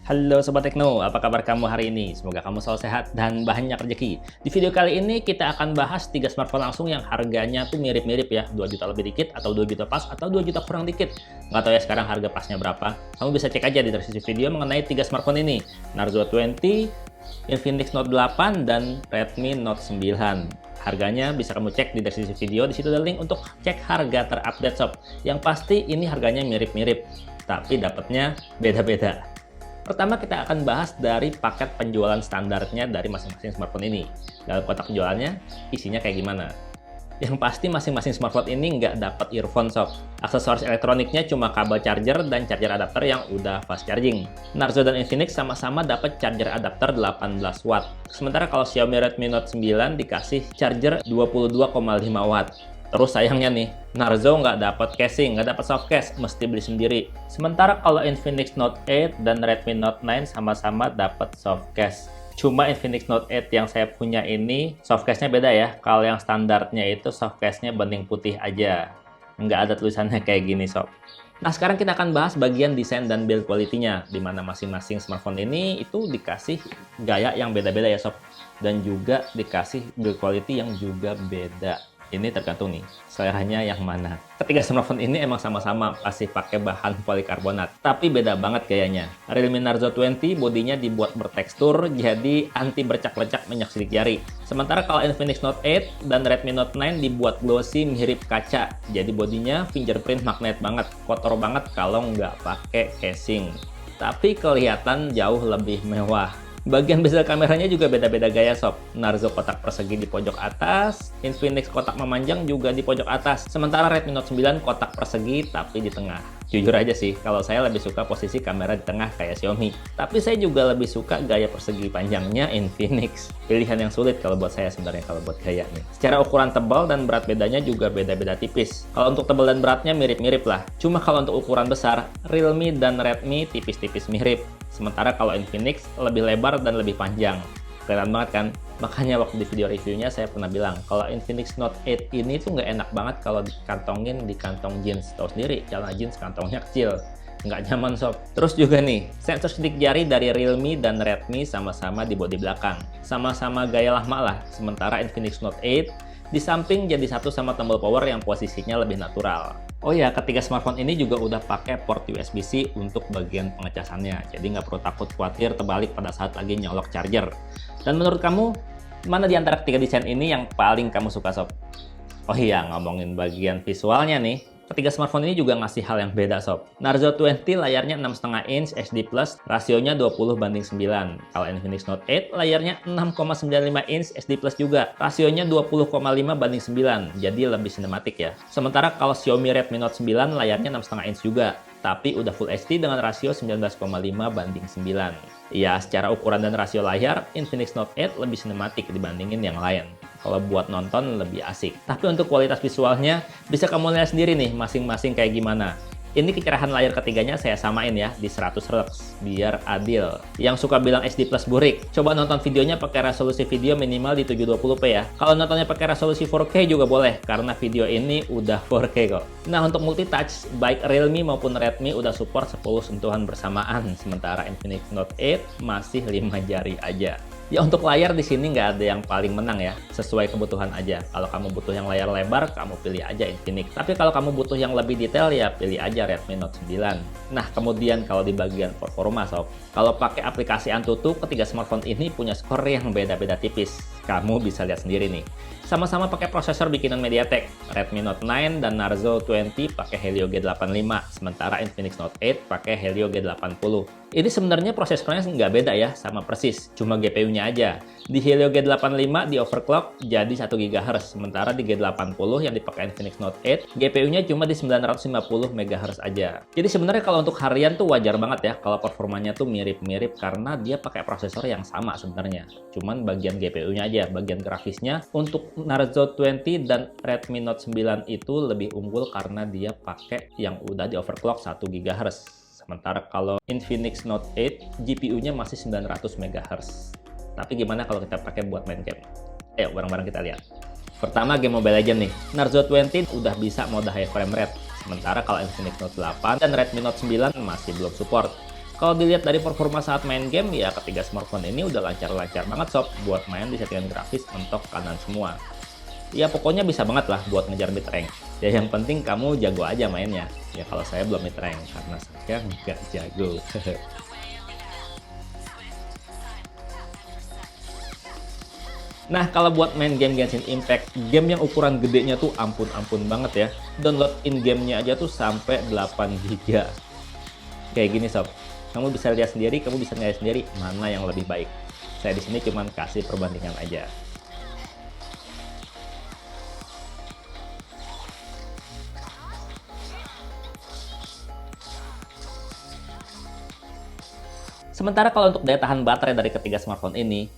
Halo Sobat Tekno, apa kabar kamu hari ini? Semoga kamu selalu sehat dan banyak rezeki. Di video kali ini kita akan bahas 3 smartphone langsung yang harganya tuh mirip-mirip ya. 2 juta lebih dikit, atau 2 juta pas, atau 2 juta kurang dikit. Nggak tahu ya sekarang harga pasnya berapa. Kamu bisa cek aja di deskripsi video mengenai 3 smartphone ini. Narzo 20, Infinix Note 8, dan Redmi Note 9. Harganya bisa kamu cek di deskripsi video. Di situ ada link untuk cek harga terupdate sob. Yang pasti ini harganya mirip-mirip, tapi dapatnya beda-beda. Pertama kita akan bahas dari paket penjualan standarnya dari masing-masing smartphone ini. Dalam kotak penjualannya, isinya kayak gimana? Yang pasti masing-masing smartphone ini nggak dapat earphone sob. Aksesoris elektroniknya cuma kabel charger dan charger adapter yang udah fast charging. Narzo dan Infinix sama-sama dapat charger adapter 18 watt. Sementara kalau Xiaomi Redmi Note 9 dikasih charger 22,5 watt. Terus sayangnya nih, Narzo nggak dapat casing, nggak dapat soft case, mesti beli sendiri. Sementara kalau Infinix Note 8 dan Redmi Note 9 sama-sama dapat soft case. Cuma Infinix Note 8 yang saya punya ini soft case-nya beda ya. Kalau yang standarnya itu soft case-nya bening putih aja. Nggak ada tulisannya kayak gini sob. Nah sekarang kita akan bahas bagian desain dan build quality-nya. Dimana masing-masing smartphone ini itu dikasih gaya yang beda-beda ya sob. Dan juga dikasih build quality yang juga beda. Ini tergantung nih, seleranya yang mana. Ketiga smartphone ini emang sama-sama masih pakai bahan polikarbonat, tapi beda banget gayanya. Realme Narzo 20 bodinya dibuat bertekstur, jadi anti bercak-bercak minyak sidik jari. Sementara kalau Infinix Note 8 dan Redmi Note 9 dibuat glossy mirip kaca, jadi bodinya fingerprint magnet banget, kotor banget kalau nggak pakai casing. Tapi kelihatan jauh lebih mewah. Bagian bezel kameranya juga beda-beda gaya sob. Narzo kotak persegi di pojok atas, Infinix kotak memanjang juga di pojok atas. Sementara Redmi Note 9 kotak persegi tapi di tengah. Jujur aja sih, kalau saya lebih suka posisi kamera di tengah kayak Xiaomi. Tapi saya juga lebih suka gaya persegi panjangnya Infinix. Pilihan yang sulit kalau buat saya sebenarnya kalau buat gaya nih. Secara ukuran tebal dan berat bedanya juga beda-beda tipis. Kalau untuk tebal dan beratnya mirip-mirip lah. Cuma kalau untuk ukuran besar, Realme dan Redmi tipis-tipis mirip. Sementara kalau Infinix lebih lebar dan lebih panjang. Kelihatan banget kan? Makanya waktu di video reviewnya saya pernah bilang, kalau Infinix Note 8 ini tuh nggak enak banget kalau dikantongin di kantong jeans. Tahu sendiri, celana jeans kantongnya kecil. Nggak nyaman sob. Terus juga nih, sensor sidik jari dari Realme dan Redmi sama-sama di bodi belakang. Sama-sama gaya lama lah. Sementara Infinix Note 8 di samping jadi satu sama tombol power yang posisinya lebih natural. Oh ya, ketiga smartphone ini juga udah pakai port USB-C untuk bagian pengecasannya. Jadi nggak perlu takut khawatir terbalik pada saat lagi nyolok charger. Dan menurut kamu, mana di antara ketiga desain ini yang paling kamu suka sob? Oh iya, ngomongin bagian visualnya nih. Ketiga smartphone ini juga ngasih hal yang beda sob. Narzo 20 layarnya 6,5 inch HD+, rasionya 20:9. Kalau Infinix Note 8 layarnya 6,95 inch HD+ juga, rasionya 20,5:9. Jadi lebih sinematik ya. Sementara kalau Xiaomi Redmi Note 9 layarnya 6,5 inch juga, tapi udah Full HD dengan rasio 19,5:9. Ya, secara ukuran dan rasio layar, Infinix Note 8 lebih sinematik dibandingin yang lain. Kalau buat nonton lebih asik. Tapi untuk kualitas visualnya, bisa kamu lihat sendiri nih masing-masing kayak gimana. Ini kecerahan layar ketiganya saya samain ya di 100 Hz biar adil. Yang suka bilang HD plus burik, coba nonton videonya pakai resolusi video minimal di 720p ya. Kalau nontonnya pakai resolusi 4K juga boleh karena video ini udah 4K kok. Nah, untuk multitouch, baik Realme maupun Redmi udah support 10 sentuhan bersamaan, sementara Infinix Note 8 masih 5 jari aja. Ya untuk layar di sini nggak ada yang paling menang ya, sesuai kebutuhan aja. Kalau kamu butuh yang layar lebar, kamu pilih aja Infinix. Tapi kalau kamu butuh yang lebih detail ya pilih aja Redmi Note 9. Nah kemudian kalau di bagian performa sob, kalau pakai aplikasi Antutu, ketiga smartphone ini punya skor yang beda-beda tipis. Kamu bisa lihat sendiri nih. Sama-sama pakai prosesor bikinan MediaTek. Redmi Note 9 dan Narzo 20 pakai Helio G85, sementara Infinix Note 8 pakai Helio G80. Ini sebenarnya prosesornya nggak beda ya, sama persis, cuma GPU-nya aja. Di Helio G85 di overclock jadi 1 GHz, sementara di G80 yang dipakai Infinix Note 8, GPU-nya cuma di 950 MHz aja. Jadi sebenarnya kalau untuk harian tuh wajar banget ya, kalau performanya tuh mirip-mirip karena dia pakai prosesor yang sama sebenarnya. Cuman bagian GPU-nya aja, bagian grafisnya untuk Narzo 20 dan Redmi Note 9 itu lebih unggul karena dia pakai yang udah di overclock 1 GHz. Sementara kalau Infinix Note 8, GPU-nya masih 900 MHz. Tapi gimana kalau kita pakai buat main game? Ayo bareng-bareng kita lihat. Pertama game Mobile Legends nih. Narzo 20 udah bisa mode high frame rate. Sementara kalau Infinix Note 8 dan Redmi Note 9 masih belum support. Kalau dilihat dari performa saat main game, ya ketiga smartphone ini udah lancar-lancar banget sob buat main di settingan grafis mentok kanan semua. Ya pokoknya bisa banget lah buat ngejar mid rank. Ya yang penting kamu jago aja mainnya. Ya kalau saya belum mid rank karena saya nggak jago. Nah, kalau buat main game Genshin Impact, game yang ukuran gedenya tuh ampun-ampun banget ya. Download in-game-nya aja tuh sampai 8 GB. Kayak gini sob, kamu bisa lihat sendiri, kamu bisa nilai sendiri mana yang lebih baik. Saya di sini cuma kasih perbandingan aja. Sementara kalau untuk daya tahan baterai dari ketiga smartphone ini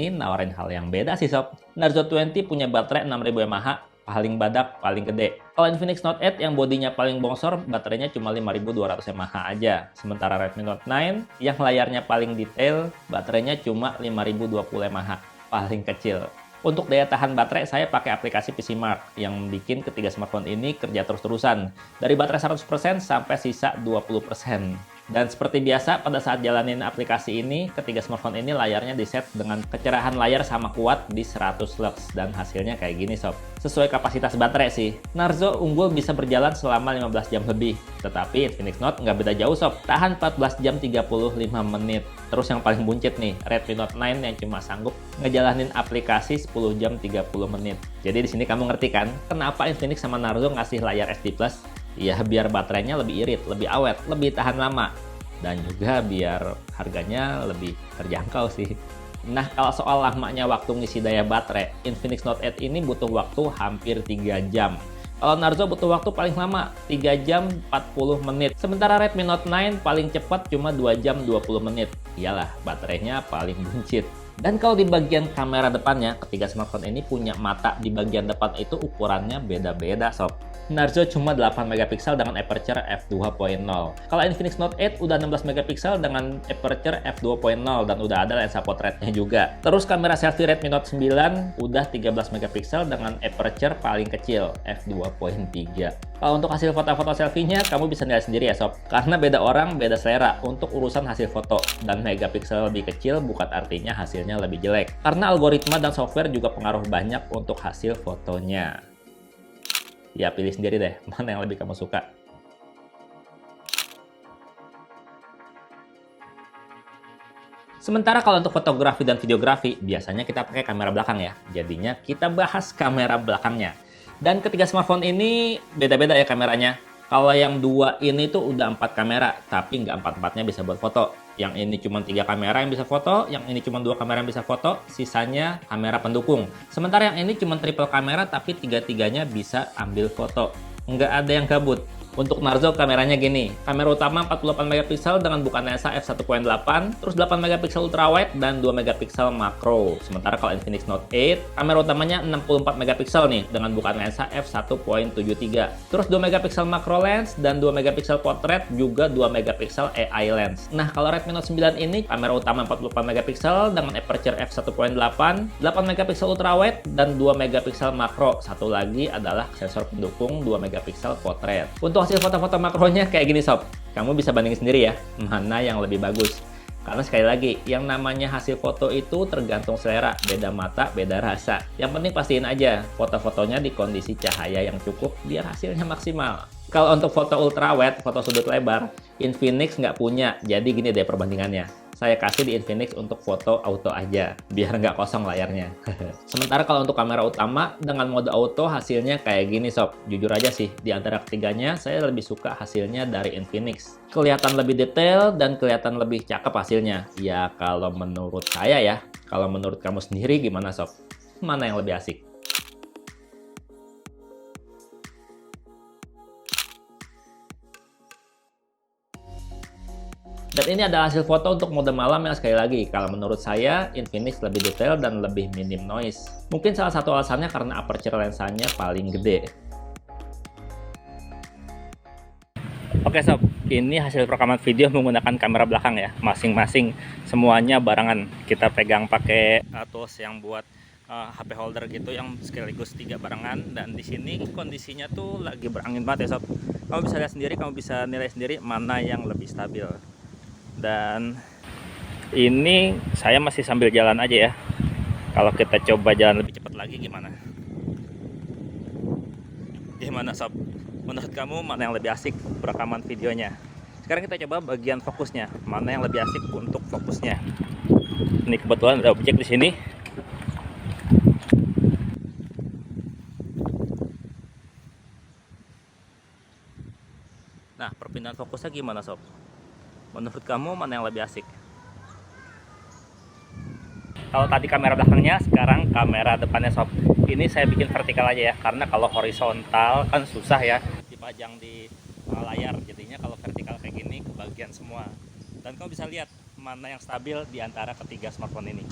nawarin hal yang beda sih sob. Narzo 20 punya baterai 6000 mAh, paling badak, paling gede. Kalau Infinix Note 8 yang bodinya paling bongsor, baterainya cuma 5200 mAh aja. Sementara Redmi Note 9 yang layarnya paling detail, baterainya cuma 5020 mAh, paling kecil. Untuk daya tahan baterai, saya pakai aplikasi PCMark yang bikin ketiga smartphone ini kerja terus-terusan. Dari baterai 100% sampai sisa 20%. Dan seperti biasa, pada saat jalanin aplikasi ini, ketiga smartphone ini layarnya diset dengan kecerahan layar sama kuat di 100 Lux. Dan hasilnya kayak gini sob. Sesuai kapasitas baterai sih. Narzo unggul bisa berjalan selama 15 jam lebih. Tetapi Infinix Note nggak beda jauh sob. Tahan 14 jam 35 menit. Terus yang paling buncit nih, Redmi Note 9 yang cuma sanggup ngejalanin aplikasi 10 jam 30 menit. Jadi di sini kamu ngerti kan, kenapa Infinix sama Narzo ngasih layar SD Plus? Ya biar baterainya lebih irit, lebih awet, lebih tahan lama. Dan juga biar harganya lebih terjangkau sih. Nah, kalau soal lamanya waktu ngisi daya baterai, Infinix Note 8 ini butuh waktu hampir 3 jam. Kalau Narzo butuh waktu paling lama, 3 jam 40 menit. Sementara Redmi Note 9 paling cepat cuma 2 jam 20 menit. Iyalah, baterainya paling buncit. Dan kalau di bagian kamera depannya, ketiga smartphone ini punya mata di bagian depan itu ukurannya beda-beda sob. Narzo cuma 8 megapiksel dengan aperture f2.0. Kalau Infinix Note 8 udah 16 megapiksel dengan aperture f2.0 dan udah ada lensa potretnya juga. Terus kamera selfie Redmi Note 9 udah 13 megapiksel dengan aperture paling kecil f2.3. Kalau untuk hasil foto-foto selfie-nya kamu bisa nilai sendiri ya sob. Karena beda orang, beda selera untuk urusan hasil foto. Dan megapiksel lebih kecil bukan artinya hasilnya lebih jelek. Karena algoritma dan software juga pengaruh banyak untuk hasil fotonya. Ya pilih sendiri deh, mana yang lebih kamu suka. Sementara kalau untuk fotografi dan videografi, biasanya kita pakai kamera belakang ya. Jadinya kita bahas kamera belakangnya. Dan ketiga smartphone ini beda-beda ya kameranya. Kalau yang dua ini tuh udah 4 kamera, tapi nggak 4-4-nya bisa buat foto. Yang ini cuma 3 kamera yang bisa foto, yang ini cuma 2 kamera yang bisa foto, sisanya kamera pendukung. Sementara yang ini cuma triple kamera, tapi 3-3-nya bisa ambil foto. Nggak ada yang gabut. Untuk Narzo kameranya gini, kamera utama 48 megapiksel dengan bukaan lensa f1.8, terus 8 megapiksel ultrawide dan 2 megapiksel makro. Sementara kalau Infinix Note 8, kamera utamanya 64 megapiksel nih dengan bukaan lensa f1.73, terus 2 megapiksel macro lens dan 2 megapiksel portrait juga 2 megapiksel AI lens. Nah, kalau Redmi Note 9 ini kamera utama 48 megapiksel dengan aperture f1.8, 8 megapiksel ultrawide dan 2 megapiksel makro. Satu lagi adalah sensor pendukung 2 megapiksel portrait. Untuk hasil foto-foto makronya kayak gini sob. Kamu bisa bandingin sendiri ya, mana yang lebih bagus. Karena sekali lagi, yang namanya hasil foto itu tergantung selera, beda mata, beda rasa. Yang penting pastiin aja foto-fotonya di kondisi cahaya yang cukup biar hasilnya maksimal. Kalau untuk foto ultrawide, foto sudut lebar, Infinix nggak punya. Jadi gini deh perbandingannya. Saya kasih di Infinix untuk foto auto aja, biar nggak kosong layarnya. Sementara kalau untuk kamera utama, dengan mode auto hasilnya kayak gini sob. Jujur aja sih, di antara ketiganya saya lebih suka hasilnya dari Infinix. Kelihatan lebih detail dan kelihatan lebih cakep hasilnya. Ya kalau menurut saya ya, kalau menurut kamu sendiri gimana sob? Mana yang lebih asik? Dan ini adalah hasil foto untuk mode malam yang sekali lagi, kalau menurut saya, Infinix lebih detail dan lebih minim noise. Mungkin salah satu alasannya karena aperture lensanya paling gede. Oke sob, ini hasil rekaman video menggunakan kamera belakang ya, masing-masing semuanya barengan. Kita pegang pakai tools yang buat HP holder gitu yang sekaligus 3 barengan, dan di sini kondisinya tuh lagi berangin banget ya sob. Kamu bisa lihat sendiri, kamu bisa nilai sendiri mana yang lebih stabil. Dan ini saya masih sambil jalan aja ya. Kalau kita coba jalan lebih cepat lagi gimana? Gimana sob? Menurut kamu mana yang lebih asik perekaman videonya? Sekarang kita coba bagian fokusnya. Mana yang lebih asik untuk fokusnya? Ini kebetulan ada objek di sini. Nah, perpindahan fokusnya gimana sob? Menurut kamu mana yang lebih asik? Kalau tadi kamera belakangnya, sekarang kamera depannya sob. Ini saya bikin vertikal aja ya, karena kalau horizontal kan susah ya dipajang di layar. Jadinya kalau vertikal kayak gini kebagian semua. Dan kamu bisa lihat mana yang stabil di antara ketiga smartphone ini.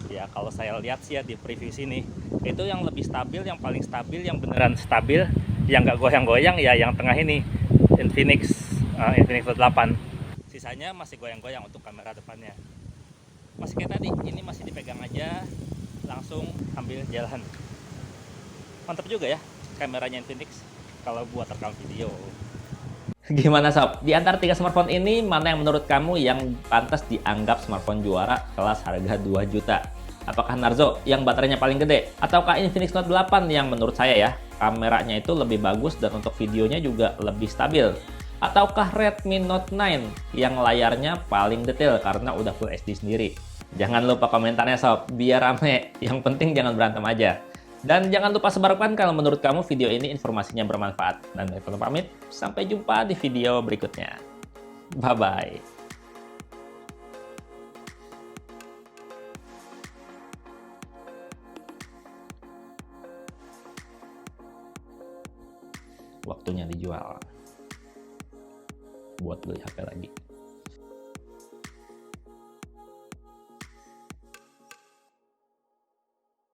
Ya kalau saya lihat sih ya di preview sini, itu yang lebih stabil, yang paling stabil, yang beneran stabil, yang nggak goyang-goyang ya yang tengah ini, Infinix 8. Sisanya masih goyang-goyang untuk kamera depannya. Masih kayak tadi, ini masih dipegang aja, langsung ambil jalan. Mantap juga ya kameranya Infinix kalau buat rekam video. Gimana sob? Di antara tiga smartphone ini, mana yang menurut kamu yang pantas dianggap smartphone juara kelas harga 2 juta? Apakah Narzo yang baterainya paling gede? Ataukah Infinix Note 8 yang menurut saya ya, kameranya itu lebih bagus dan untuk videonya juga lebih stabil? Ataukah Redmi Note 9 yang layarnya paling detail karena udah Full HD sendiri? Jangan lupa komentarnya sob, biar rame. Yang penting jangan berantem aja. Dan jangan lupa sebarkan kalau menurut kamu video ini informasinya bermanfaat. Dan saya pamit, sampai jumpa di video berikutnya. Bye-bye. Waktunya dijual buat beli HP lagi.